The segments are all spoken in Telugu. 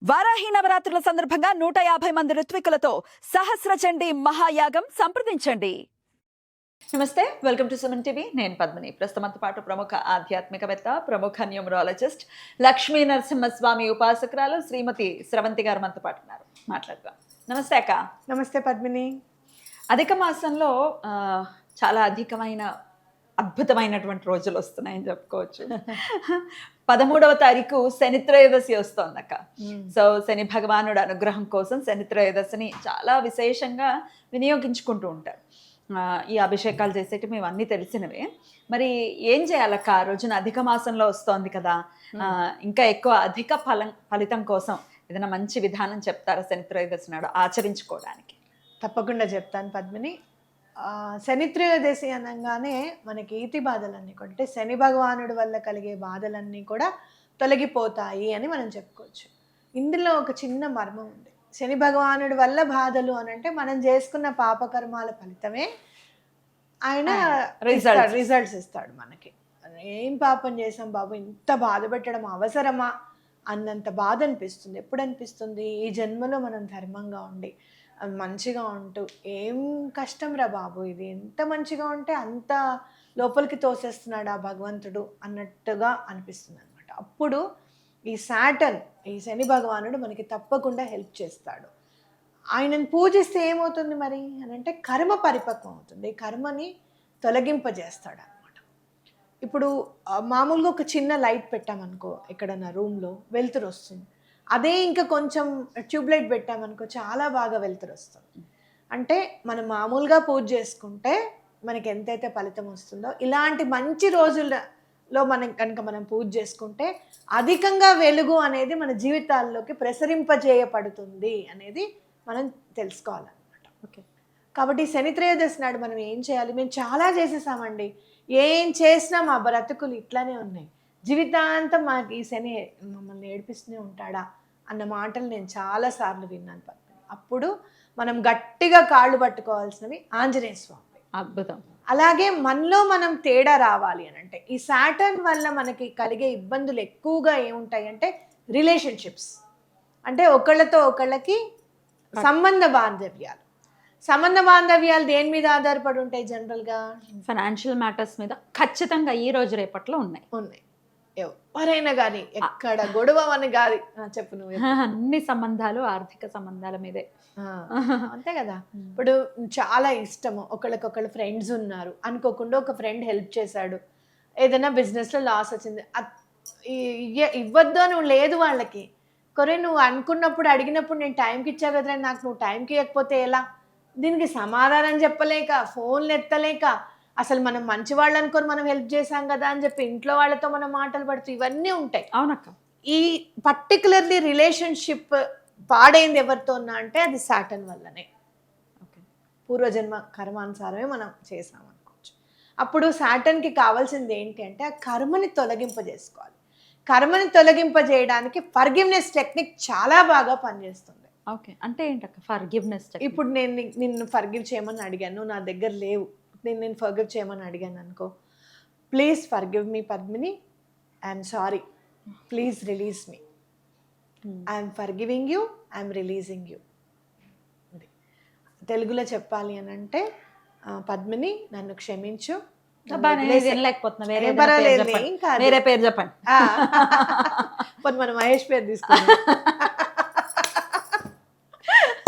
వారాహి నవరాత్రుల సందర్భంగా 150 మంది ఋత్వికులతో సహస్ర చండీ మహాయాగం సంప్రదించండి. నమస్తే, వెల్కమ్ టు సుమన్ టీవీ. నేను పద్మిని. ప్రస్తుతంతో పాటు ప్రముఖ ఆధ్యాత్మికవేత్త, ప్రముఖ న్యూమరాలజిస్ట్, లక్ష్మీ నరసింహస్వామి ఉపాసకురాలు శ్రీమతి స్రవంతి గారు మనతో పాటు ఉన్నారు. మాట్లాడదాం. నమస్తే అక్క. నమస్తే పద్మిని. అధిక మాసంలో చాలా అధికమైన అద్భుతమైనటువంటి రోజులు వస్తున్నాయని చెప్పుకోవచ్చు. 13వ తారీఖు శని త్రయోదశి వస్తోంది అక్క. సో శని భగవానుడు అనుగ్రహం కోసం శని త్రయోదశిని చాలా విశేషంగా వినియోగించుకుంటూ ఉంటారు. ఈ అభిషేకాలు చేసేటి మేము అన్నీ తెలిసినవే. మరి ఏం చేయాలక్క? ఆ రోజున అధిక మాసంలో వస్తోంది కదా, ఇంకా ఎక్కువ అధిక ఫలితం కోసం ఏదైనా మంచి విధానం చెప్తారా శని త్రయోదశి నాడు ఆచరించుకోవడానికి? తప్పకుండా చెప్తాను పద్మిని. శని త్రయోదశి అనగానే మనకి ఈతి బాధలన్నీ కూడా, అంటే శని భగవానుడి వల్ల కలిగే బాధలన్నీ కూడా తొలగిపోతాయి అని మనం చెప్పుకోవచ్చు. ఇందులో ఒక చిన్న మర్మం ఉంది. శని భగవానుడి వల్ల బాధలు అని అంటే మనం చేసుకున్న పాపకర్మాల ఫలితమే ఆయన రిజల్ట్స్ ఇస్తాడు మనకి. ఏం పాపం చేసాం బాబు, ఇంత బాధ పెట్టడం అవసరమా అన్నంత బాధ అనిపిస్తుంది. ఎప్పుడు అనిపిస్తుంది? ఈ జన్మలో మనం ధర్మంగా ఉండి మంచిగా ఉంటూ ఏం కష్టం రా బాబు, ఇది ఎంత మంచిగా ఉంటే అంత లోపలికి తోసేస్తున్నాడు ఆ భగవంతుడు అన్నట్టుగా అనిపిస్తుంది అనమాట. అప్పుడు ఈ సాటర్న్, ఈ శని భగవానుడు మనకి తప్పకుండా హెల్ప్ చేస్తాడు. ఆయనను పూజిస్తే ఏమవుతుంది మరి అని అంటే కర్మ పరిపక్వం అవుతుంది, కర్మని తొలగింపజేస్తాడు అనమాట. ఇప్పుడు మామూలుగా ఒక చిన్న లైట్ పెట్టామనుకో ఎక్కడన్నా రూమ్లో, వెలుతురు వస్తుంది. అదే ఇంకా కొంచెం ట్యూబ్లైట్ పెట్టామనుకో చాలా బాగా వెలుతురు వస్తుంది. అంటే మనం మామూలుగా పూజ చేసుకుంటే మనకి ఎంతైతే ఫలితం వస్తుందో, ఇలాంటి మంచి రోజుల్లో మనం పూజ చేసుకుంటే అధికంగా వెలుగు అనేది మన జీవితాల్లోకి ప్రసరింపజేయబడుతుంది అనేది మనం తెలుసుకోవాలన్నమాట. ఓకే. కాబట్టి శని త్రయోదశి నాడు మనం ఏం చేయాలి? మేము చాలా చేసేసామండి, ఏం చేసినా మా బ్రతుకులు ఇట్లానే ఉన్నాయి, జీవితాంతం మాకు ఈ శని మమ్మల్ని ఏడిపిస్తూనే ఉంటాడా అన్న మాటలు నేను చాలాసార్లు విన్నాను పద్మిని. అప్పుడు మనం గట్టిగా కాళ్ళు పట్టుకోవాల్సినవి ఆంజనేయ స్వామి. అద్భుతం. అలాగే మనలో మనం తేడా రావాలి అని అంటే ఈ సాటర్న్ వల్ల మనకి కలిగే ఇబ్బందులు ఎక్కువగా ఏముంటాయి అంటే రిలేషన్షిప్స్, అంటే ఒకళ్ళతో ఒకళ్ళకి సంబంధ బాంధవ్యాలు దేని మీద ఆధారపడి ఉంటాయి? జనరల్గా ఫైనాన్షియల్ మ్యాటర్స్ మీద ఖచ్చితంగా ఈ రోజు రేపట్లో ఉన్నాయి. ఎవరైనా కానీ ఎక్కడ గొడవ అని కాదు, చెప్పు నువ్వు. అన్ని సంబంధాలు ఆర్థిక సంబంధాల మీదే. అంతే కదా. ఇప్పుడు చాలా ఇష్టము, ఒకళ్ళకొకళ్ళు ఫ్రెండ్స్ ఉన్నారు, అనుకోకుండా ఒక ఫ్రెండ్ హెల్ప్ చేశాడు, ఏదైనా బిజినెస్లో లాస్ వచ్చింది, ఇవ్వద్దు అని లేదు వాళ్ళకి. కొరే నువ్వు అనుకున్నప్పుడు అడిగినప్పుడు నేను టైంకి ఇచ్చా కదరా, నాకు నువ్వు టైంకి ఇవ్వకపోతే ఎలా? దీనికి సమాధానం చెప్పలేక, ఫోన్లు ఎత్తలేక, అసలు మనం మంచి వాళ్ళు అనుకొని మనం హెల్ప్ చేసాం కదా అని చెప్పి ఇంట్లో వాళ్ళతో మనం మాటలు పడుతూ ఇవన్నీ ఉంటాయి. అవునక్క. ఈ పర్టికులర్లీ రిలేషన్షిప్ పాడైంది ఎవరితో ఉన్నా అంటే అది సాటర్న్ వల్లనే. ఓకే. పూర్వజన్మ కర్మానుసారమే మనం చేసాం అనుకోవచ్చు. అప్పుడు సాటర్న్కి కావాల్సింది ఏంటి అంటే ఆ కర్మని తొలగింపజేసుకోవాలి. కర్మని తొలగింపజేయడానికి ఫర్గివ్నెస్ టెక్నిక్ చాలా బాగా పనిచేస్తుంది. ఓకే. అంటే ఏంటక్క ఫర్గివ్నెస్? ఇప్పుడు నేను నిన్ను ఫర్గివ్ చేయమని అడిగాను, నా దగ్గర లేవు, నేను ఫర్గివ్ చేయమని అడిగాను అనుకో, please forgive me Padmini, I'm sorry, please release me, I'm forgiving you, I'm releasing you. తెలుగులో చెప్పాలి అని అంటే పద్మిని నన్ను క్షమించు, వేరే పేరు చెప్పండి. మన మహేష్ పేరు తీసుకున్నాం.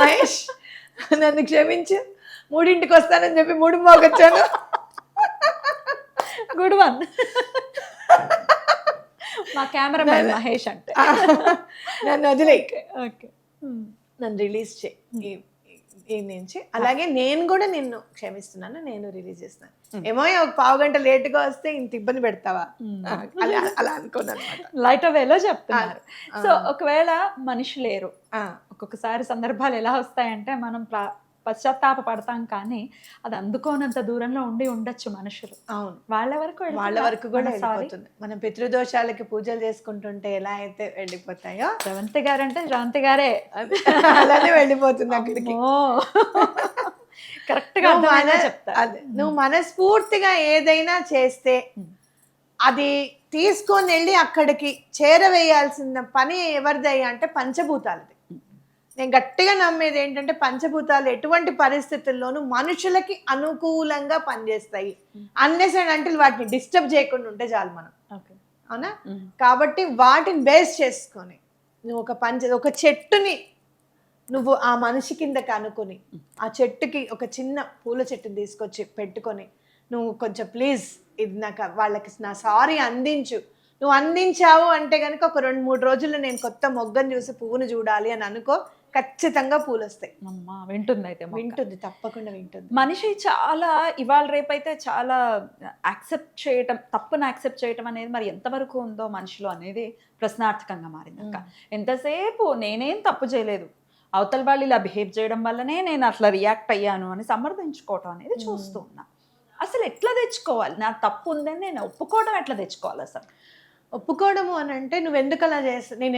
మహేష్ నన్ను క్షమించు, 3ంటికి వస్తానని చెప్పి 3:00 వచ్చాను. Good one. మా కెమెరామెన్ మహేష్ అంటే నన్ను వదిలే, ఓకే, నన్ను రిలీజ్ చేయి ఈ నుంచి. అలాగే నేను కూడా నిన్ను క్షమిస్తున్నాను, నేను రిలీజ్ చేస్తున్నాను. ఏమో ఒక 1/2 గంట లేట్గా వస్తే ఇంత ఇబ్బంది పెడతావా అలా అనుకోను అనమాట. లైట్ వేలో చెప్తున్నారు. సో ఒకవేళ మనిషి లేరు, ఒక్కొక్కసారి సందర్భాలు ఎలా వస్తాయంటే మనం పశ్చాత్తాప పడతాం, కానీ అది అందుకోనంత దూరంలో ఉండొచ్చు మనుషులు. అవును, వాళ్ళ వరకు కూడా వెళ్ళిపోతుంది. మనం పితృదోషాలకి పూజలు చేసుకుంటుంటే ఎలా అయితే వెళ్ళిపోతాయో, శ్రవంతి గారు అంటే శ్రవంతి గారే అలానే వెళ్ళిపోతుంది అక్కడికి. కరెక్ట్ గా చెప్తా. నువ్వు మనస్ఫూర్తిగా ఏదైనా చేస్తే అది తీసుకొని వెళ్ళి అక్కడికి చేరవేయాల్సిన పని ఎవరిదయ్యా అంటే పంచభూతాలది. నేను గట్టిగా నమ్మేది ఏంటంటే పంచభూతాలు ఎటువంటి పరిస్థితుల్లోనూ మనుషులకి అనుకూలంగా పనిచేస్తాయి. అన్నెసరీ అంటే వాటిని డిస్టర్బ్ చేయకుండా ఉంటే చాలు మనం, అవునా? కాబట్టి వాటిని బేస్ చేసుకొని నువ్వు ఒక చెట్టుని నువ్వు ఆ మనిషి కిందకి అనుకుని ఆ చెట్టుకి ఒక చిన్న పూల చెట్టుని తీసుకొచ్చి పెట్టుకొని నువ్వు కొంచెం ప్లీజ్ ఇది నాకు వాళ్ళకి నా సారీ అందించు. నువ్వు అందించావు అంటే కనుక ఒక 2-3 రోజుల్లో నేను కొత్త మొగ్గను చూసి పువ్వును చూడాలి అని అనుకో, ఖచ్చితంగా పూలు వస్తాయి. అమ్మా వింటుంది, అయితే వింటుంది, తప్పకుండా వింటుంది. మనిషి చాలా ఇవాళ రేపైతే చాలా యాక్సెప్ట్ చేయటం, తప్పును యాక్సెప్ట్ చేయటం అనేది మరి ఎంతవరకు ఉందో మనిషిలో అనేది ప్రశ్నార్థకంగా మారింది అక్క. ఎంతసేపు నేనేం తప్పు చేయలేదు, అవతల వాళ్ళు ఇలా బిహేవ్ చేయడం వల్లనే నేను అట్లా రియాక్ట్ అయ్యాను అని సమర్థించుకోవటం అనేది చూస్తూ ఉన్నా. అసలు ఎట్లా తెచ్చుకోవాలి? నా తప్పు ఉందని నేను ఒప్పుకోవడం ఎట్లా తెచ్చుకోవాలి? అసలు ఒప్పుకోవడము అని అంటే నేను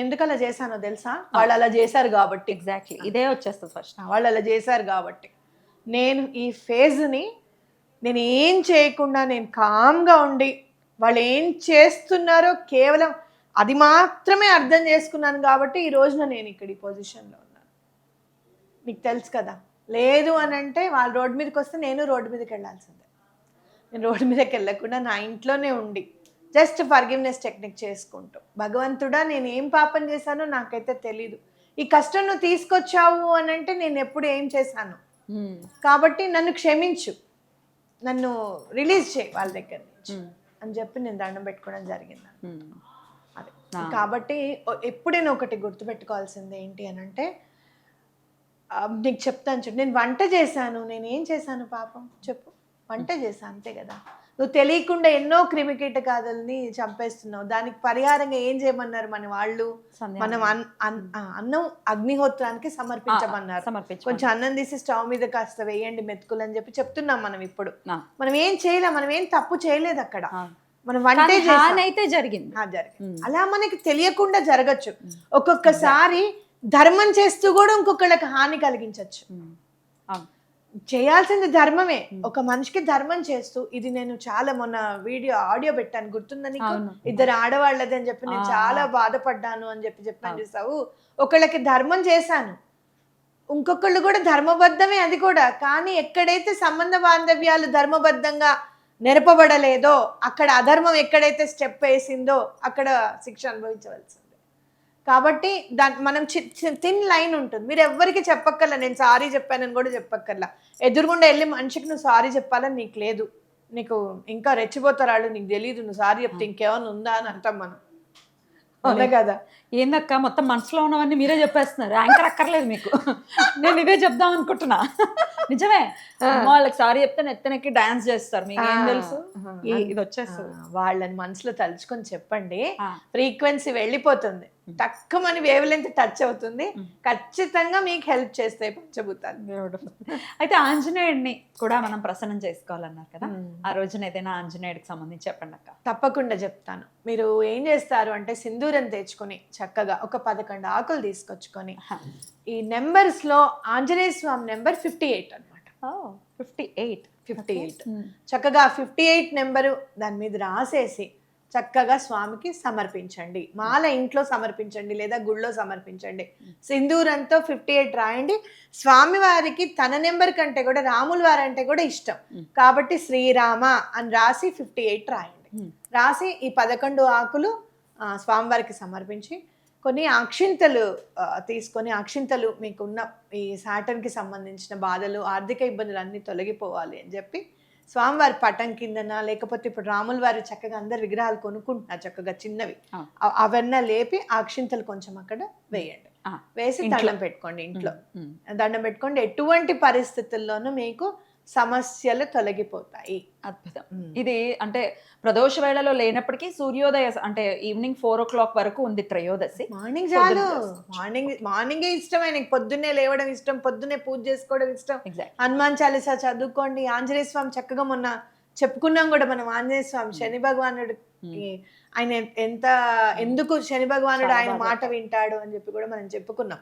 ఎందుకు అలా చేశానో తెలుసా? వాళ్ళు అలా చేశారు కాబట్టి. ఎగ్జాక్ట్లీ ఇదే వచ్చేస్తుంది ఫస్ట్. వాళ్ళు అలా చేశారు కాబట్టి నేను ఈ ఫేజ్ని నేను ఏం చేయకుండా నేను కామ్గా ఉండి వాళ్ళు ఏం చేస్తున్నారో కేవలం అది మాత్రమే అర్థం చేసుకున్నాను కాబట్టి ఈ రోజున నేను ఇక్కడ ఈ పొజిషన్లో ఉన్నాను. మీకు తెలుసు కదా, లేదు అని అంటే వాళ్ళు రోడ్డు మీదకి వస్తే నేను రోడ్డు మీదకి వెళ్ళాల్సిందే. నేను రోడ్డు మీదకి వెళ్ళకుండా నా ఇంట్లోనే ఉండి జస్ట్ ఫర్గివ్నెస్ టెక్నిక్ చేసుకుంటూ, భగవంతుడా నేను ఏం పాపం చేశానో నాకైతే తెలీదు, ఈ కష్టం నువ్వు తీసుకొచ్చావు అని అంటే నేను ఎప్పుడు ఏం చేశాను కాబట్టి నన్ను క్షమించు, నన్ను రిలీజ్ చేయి వాళ్ళ దగ్గర నుంచి అని చెప్పి నేను దండం పెట్టుకోవడం జరిగింది. అదే కాబట్టి ఎప్పుడైనా ఒకటి గుర్తుపెట్టుకోవాల్సింది ఏంటి అని అంటే, నీకు చెప్తాను చూడు, నేను వంట చేశాను, నేను ఏం చేశాను పాపం చెప్పు? వంట చేశాను అంతే కదా. నువ్వు తెలియకుండా ఎన్నో క్రిమికీటకాదుల్ని చంపేస్తున్నావు. దానికి పరిహారంగా ఏం చేయమన్నారు మన వాళ్ళు? మనం అన్నం అగ్నిహోత్రానికి సమర్పించమన్నారు. కొంచెం అన్నం తీసి స్టవ్ మీద కాస్త వేయండి మెతుకులు అని చెప్పి చెప్తున్నాం మనం. ఇప్పుడు మనం ఏం చేయలేం, మనం ఏం తప్పు చేయలేదు అక్కడ, మనం వంటే అయితే జరిగింది. అలా మనకి తెలియకుండా జరగచ్చు. ఒక్కొక్కసారి ధర్మం చేస్తూ కూడా ఇంకొకళ్ళకి హాని కలిగించవచ్చు. చేయాల్సింది ధర్మమే. ఒక మనిషికి ధర్మం చేస్తూ, ఇది నేను చాలా మొన్న ఆడియో పెట్టాను గుర్తుందని, ఇద్దరు ఆడవాళ్ళది అని చెప్పి నేను చాలా బాధపడ్డాను అని చెప్పాను చూసావు. ఒకళ్ళకి ధర్మం చేశాను, ఇంకొకళ్ళు కూడా ధర్మబద్ధమే అది కూడా, కానీ ఎక్కడైతే సంబంధ బాంధవ్యాలు ధర్మబద్ధంగా నెరపబడలేదో, అక్కడ అధర్మం ఎక్కడైతే స్టెప్ వేసిందో అక్కడ శిక్ష అనుభవించవలసింది. కాబట్టి మనం థిన్ లైన్ ఉంటుంది. మీరు ఎవ్వరికి చెప్పక్కర్లా నేను సారీ చెప్పానని కూడా చెప్పక్కర్లా. ఎదురుగుండా వెళ్ళి మనిషికి నువ్వు సారీ చెప్పాలని నీకు లేదు, నీకు ఇంకా రెచ్చిపోతారు వాళ్ళు, నీకు తెలియదు నువ్వు సారీ చెప్తే ఇంకేమైనా ఉందా అని అంటాం మనం, అవునా కదా? ఏందక్క మొత్తం మనసులో ఉన్నవన్నీ మీరే చెప్పేస్తున్నారు, యాంకర్ అక్కర్లేదు మీకు. నేను ఇదే చెప్దాం అనుకుంటున్నా. నిజమే, వాళ్ళకి సారీ చెప్తే నెత్తనెక్కి డాన్స్ చేస్తారు, మీకు ఏం తెలుసు? ఇది వచ్చేస్తుంది. వాళ్ళని మనసులో తలుచుకొని చెప్పండి, ఫ్రీక్వెన్సీ వెళ్ళిపోతుంది, తక్కువని వేవ్ లెంత్ టచ్ అవుతుంది, ఖచ్చితంగా మీకు హెల్ప్ చేస్తాయి పంచభూతాలు. అయితే ఆంజనేయుడిని కూడా మనం ప్రసన్నం చేసుకోవాలన్నారు కదా, ఆ రోజున ఏదైనా ఆంజనేయుడికి సంబంధించి చెప్పండి అక్క. తప్పకుండా చెప్తాను. మీరు ఏం చేస్తారు అంటే సింధూరం తెచ్చుకొని చక్కగా ఒక 11 ఆకులు తీసుకొచ్చుకొని, ఈ నెంబర్స్ లో ఆంజనేయ స్వామి నెంబర్ 58 అనమాట. 58 చక్కగా 58 నెంబరు దాని మీద రాసేసి చక్కగా స్వామికి సమర్పించండి. మాల ఇంట్లో సమర్పించండి లేదా గుళ్ళో సమర్పించండి. సింధూరంతో 58 రాయండి. స్వామి వారికి తన నెంబర్ కంటే కూడా రాముల వారి అంటే కూడా ఇష్టం కాబట్టి శ్రీరామ అని రాసి 58 రాయండి. రాసి ఈ 11 ఆకులు స్వామివారికి సమర్పించి కొన్ని అక్షింతలు తీసుకొని, అక్షింతలు మీకున్న ఈ సాటర్న్కి సంబంధించిన బాధలు, ఆర్థిక ఇబ్బందులు అన్నీ తొలగిపోవాలి అని చెప్పి స్వామివారి పటం కిందన, లేకపోతే ఇప్పుడు రాముల వారి చక్కగా అందరు విగ్రహాలు కొనుక్కుంటున్నారు చక్కగా చిన్నవి, అవన్నీ లేపి ఆ అక్షింతలు కొంచెం అక్కడ వేయండి. వేసి దండం పెట్టుకోండి. ఇంట్లో దండం పెట్టుకోండి. ఎటువంటి పరిస్థితుల్లోనూ మీకు సమస్యలు తొలగిపోతాయి. అద్భుతం. ఇది అంటే ప్రదోష వేళలో లేనప్పటికీ సూర్యోదయ అంటే ఈవినింగ్ 4 o'clock వరకు ఉంది త్రయోదశి. మార్నింగ్ చాలు, మార్నింగే ఇష్టమే. నీకు పొద్దున్నే లేవడం ఇష్టం, పొద్దున్నే పూజ చేసుకోవడం ఇష్టం, హనుమాన్ చాలీసా చదువుకోండి. ఆంజనేయ స్వామి చక్కగా మొన్న చెప్పుకున్నాం కూడా మనం, ఆంజనేయ స్వామి శని భగవానుడు ఆయన ఎందుకు శని భగవానుడు ఆయన మాట వింటాడు అని చెప్పి కూడా మనం చెప్పుకున్నాం.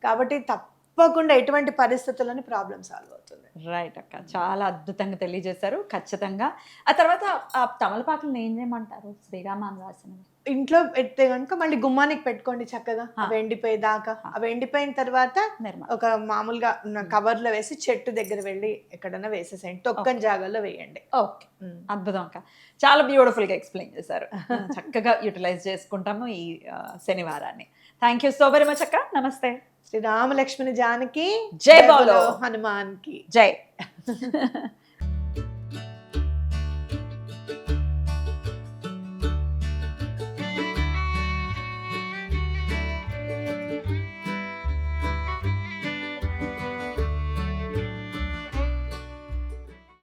కాబట్టి తప్పకుండా ఎటువంటి పరిస్థితుల్లోని ప్రాబ్లం సాల్వ్ అవుతుంది. రైట్ అక్క, చాలా అద్భుతంగా తెలియజేశారు. ఖచ్చితంగా ఆ తర్వాత ఆ తమలపాకులను ఏం చేయమంటారు శ్రీరామాను రాసినవి? ఇంట్లో పెడితే కనుక మళ్ళీ గుమ్మానికి పెట్టుకోండి చక్కగా, ఆ. అవి ఎండిపోయేదాకా. అవి ఎండిపోయిన తర్వాత నిర్మల్. ఒక మామూలుగా కవర్ లో వేసి చెట్టు దగ్గర వెళ్ళి ఎక్కడైనా వేసేసేయండి, తొక్కని జాగాలో వేయండి. ఓకే, అద్భుతం అక్క, చాలా బ్యూటిఫుల్ గా ఎక్స్ప్లెయిన్ చేశారు. చక్కగా యూటిలైజ్ చేసుకుంటాము ఈ శనివారాన్ని. Thank you so very much అక్క. నమస్తే. శ్రీ రామ లక్ష్మణ జానకి జై బోలో హనుమాన్ కి జై.